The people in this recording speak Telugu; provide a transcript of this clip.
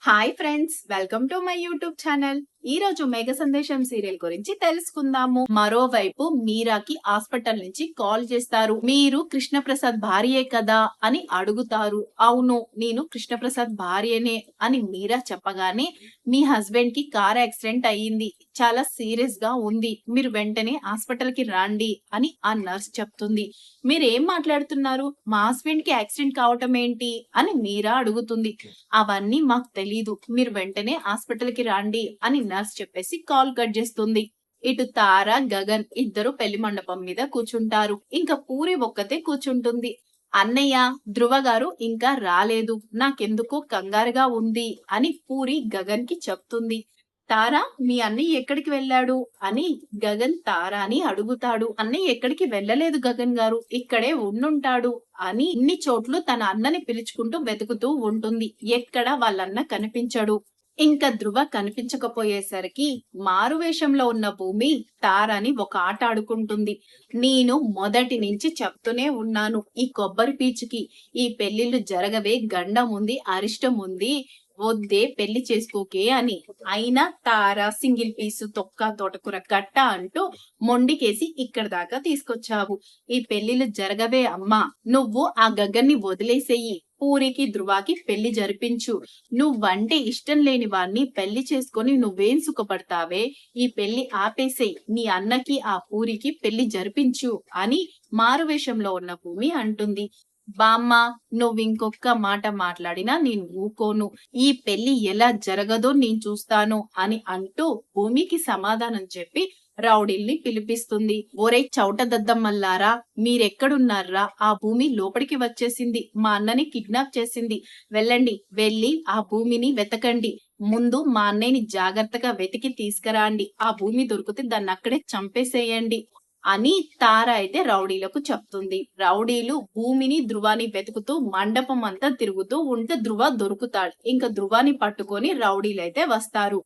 Hi friends, welcome to my YouTube channel. ఈ రోజు మేఘ సందేశం సీరియల్ గురించి తెలుసుకుందాము. మరోవైపు మీరాకి హాస్పిటల్ నుంచి కాల్ చేస్తారు. మీరు కృష్ణప్రసాద్ భార్యే కదా అని అడుగుతారు. అవును, నేను కృష్ణప్రసాద్ భార్యనే అని మీరా చెప్పగానే, మీ హస్బెండ్ కి కార్ యాక్సిడెంట్ అయ్యింది, చాలా సీరియస్ గా ఉంది, మీరు వెంటనే హాస్పిటల్ కి రండి అని ఆ నర్స్ చెప్తుంది. మీరేం మాట్లాడుతున్నారు, మా హస్బెండ్ కి యాక్సిడెంట్ కావటం ఏంటి అని మీరా అడుగుతుంది. అవన్నీ మాకు తెలీదు, మీరు వెంటనే హాస్పిటల్ కి రండి అని నర్స్ చెప్పేసి కాల్ కట్ చేస్తుంది. ఇటు తార, గగన్ ఇద్దరు పెళ్లి మండపం మీద కూర్చుంటారు. ఇంకా పూరి ఒక్కతే కూర్చుంటుంది. అన్నయ్య, ధ్రువ గారు ఇంకా రాలేదు, నాకెందుకో కంగారుగా ఉంది అని పూరి గగన్ కి చెప్తుంది. తారా, మీ అన్నయ్య ఎక్కడికి వెళ్ళాడు అని గగన్ తారాని అడుగుతాడు. అన్నయ్య ఎక్కడికి వెళ్ళలేదు గగన్ గారు, ఇక్కడే ఉండుంటాడు అని ఇన్ని చోట్లు తన అన్నని పిలుచుకుంటూ వెతుకుతూ ఉంటుంది. ఎక్కడ వాళ్ళన్న కనిపించడు. ఇంకా ధ్రువ కనిపించకపోయేసరికి మారువేషంలో ఉన్న భూమి తారాని ఒక ఆట ఆడుకుంటుంది. నేను మొదటి నుంచి చెప్తూనే ఉన్నాను, ఈ కొబ్బరి పీచుకి ఈ పెళ్లిళ్ళు జరగవే, గండం ఉంది, అరిష్టం ఉంది, వద్దే, పెళ్లి చేసుకోకే అని. అయినా తార సింగిల్ పీసు, తొక్క, తోటకూర కట్ట అంటూ మొండికేసి ఇక్కడ దాకా తీసుకొచ్చావు. ఈ పెళ్లిళ్ళు జరగవే అమ్మా, నువ్వు ఆ గగ్గన్ని వదిలేసేయి, పూరికి ధ్రువాకి పెళ్లి జరిపించు. నువ్వంటే ఇష్టం లేని వాణ్ణి పెళ్లి చేసుకొని నువ్వేం సుఖపడతావే, ఈ పెళ్లి ఆపేసేయి, నీ అన్నకి ఆ పూరికి పెళ్లి జరిపించు అని మారువేషంలో ఉన్న భూమి అంటుంది. బామ్మ, నువ్వింకొక్క మాట మాట్లాడినా నేను ఊకోను, ఈ పెళ్లి ఎలా జరగదో నేను చూస్తాను అని అంటూ భూమికి సమాధానం చెప్పి రౌడీల్ని పిలిపిస్తుంది. ఒరే చౌట దద్దమ్మల్లారా, మీరెక్కడున్నారా, ఆ భూమి లోపలికి వచ్చేసింది, మా అన్నని కిడ్నాప్ చేసింది, వెళ్ళండి, వెళ్ళి ఆ భూమిని వెతకండి, ముందు మా అన్నయ్యని జాగ్రత్తగా వెతికి తీసుకురాండి, ఆ భూమి దొరికితే దాన్ని అక్కడే చంపేసేయండి అని తార అయితే రౌడీలకు చెప్తుంది. రౌడీలు భూమిని, ధ్రువాని వెతుకుతూ మండపం అంతా తిరుగుతూ ఉంటే ధ్రువ దొరుకుతాడు. ఇంకా ధ్రువాని పట్టుకొని రౌడీలు అయితే వస్తారు.